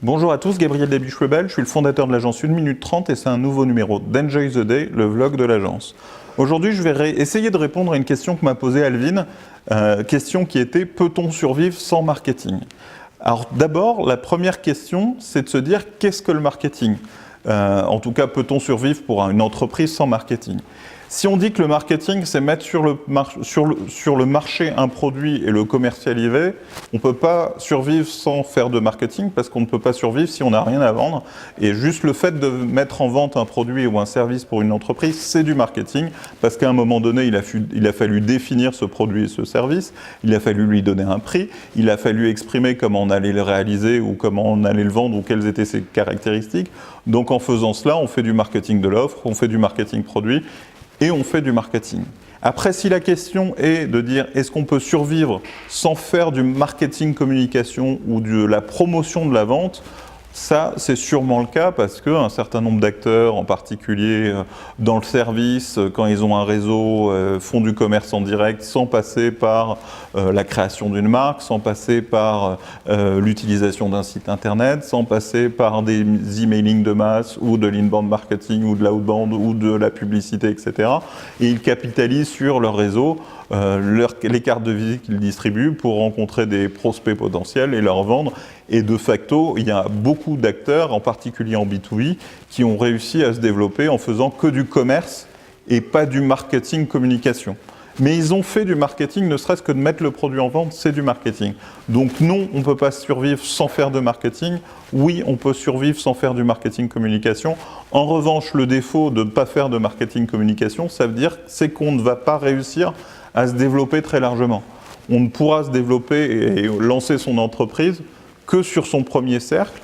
Bonjour à tous, Gabriel Debiche-Lebel, je suis le fondateur de l'agence 1 minute 30 et c'est un nouveau numéro d'Enjoy the Day, le vlog de l'agence. Aujourd'hui, je vais essayer de répondre à une question que m'a posée Alvin, question qui était « Peut-on survivre sans marketing ?» Alors d'abord, la première question, c'est de se dire « Qu'est-ce que le marketing ?» En tout cas, peut-on survivre pour une entreprise sans marketing? Si on dit que le marketing, c'est mettre sur le marché un produit et le commercialiser, on ne peut pas survivre sans faire de marketing parce qu'on ne peut pas survivre si on n'a rien à vendre. Et juste le fait de mettre en vente un produit ou un service pour une entreprise, c'est du marketing parce qu'à un moment donné, il a fallu définir ce produit et ce service, il a fallu lui donner un prix, il a fallu exprimer comment on allait le réaliser ou comment on allait le vendre ou quelles étaient ses caractéristiques. Donc en faisant cela, on fait du marketing de l'offre, on fait du marketing produit, et on fait du marketing. Après, si la question est de dire est-ce qu'on peut survivre sans faire du marketing communication ou de la promotion de la vente, ça, c'est sûrement le cas parce qu'un certain nombre d'acteurs, en particulier dans le service, quand ils ont un réseau, font du commerce en direct sans passer par la création d'une marque, sans passer par l'utilisation d'un site internet, sans passer par des emailing de masse ou de l'inbound marketing ou de l'outbound ou de la publicité, etc. Et ils capitalisent sur leur réseau, les cartes de visite qu'ils distribuent pour rencontrer des prospects potentiels et leur vendre. Et de facto, il y a beaucoup d'acteurs, en particulier en B2B, qui ont réussi à se développer en faisant que du commerce et pas du marketing communication. Mais ils ont fait du marketing, ne serait-ce que de mettre le produit en vente, c'est du marketing. Donc non, on ne peut pas survivre sans faire de marketing. Oui, on peut survivre sans faire du marketing communication. En revanche, le défaut de ne pas faire de marketing communication, ça veut dire c'est qu'on ne va pas réussir à se développer très largement. On ne pourra se développer et lancer son entreprise que sur son premier cercle,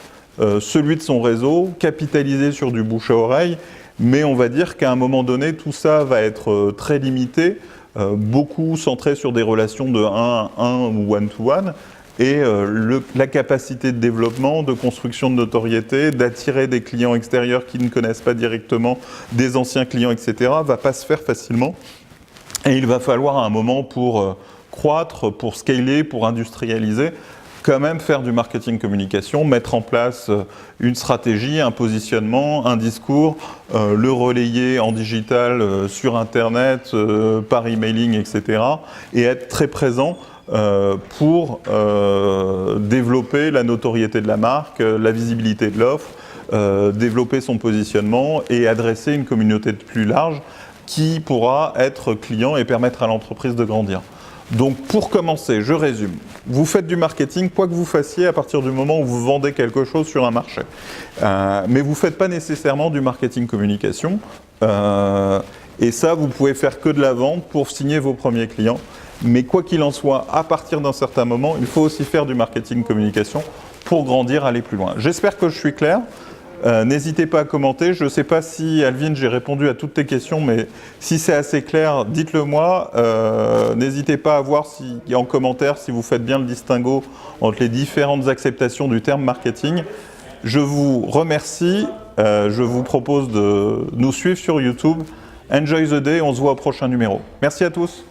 celui de son réseau, capitaliser sur du bouche à oreille, mais on va dire qu'à un moment donné, tout ça va être très limité, beaucoup centré sur des relations de 1 à 1 ou one-to-one, et la capacité de développement, de construction de notoriété, d'attirer des clients extérieurs qui ne connaissent pas directement des anciens clients, etc., ne va pas se faire facilement. Et il va falloir à un moment pour croître, pour scaler, pour industrialiser, quand même faire du marketing communication, mettre en place une stratégie, un positionnement, un discours, le relayer en digital sur Internet, par emailing, etc. et être très présent pour développer la notoriété de la marque, la visibilité de l'offre, développer son positionnement et adresser une communauté plus large qui pourra être client et permettre à l'entreprise de grandir. Donc pour commencer, je résume, vous faites du marketing, quoi que vous fassiez à partir du moment où vous vendez quelque chose sur un marché. Mais vous ne faites pas nécessairement du marketing communication. Et ça, vous pouvez faire que de la vente pour signer vos premiers clients. Mais quoi qu'il en soit, à partir d'un certain moment, il faut aussi faire du marketing communication pour grandir, aller plus loin. J'espère que je suis clair. N'hésitez pas à commenter. Je ne sais pas si, Alvin, j'ai répondu à toutes tes questions, mais si c'est assez clair, dites-le moi. N'hésitez pas à voir en commentaire si vous faites bien le distinguo entre les différentes acceptations du terme marketing. Je vous remercie. Je vous propose de nous suivre sur YouTube. Enjoy the day. On se voit au prochain numéro. Merci à tous.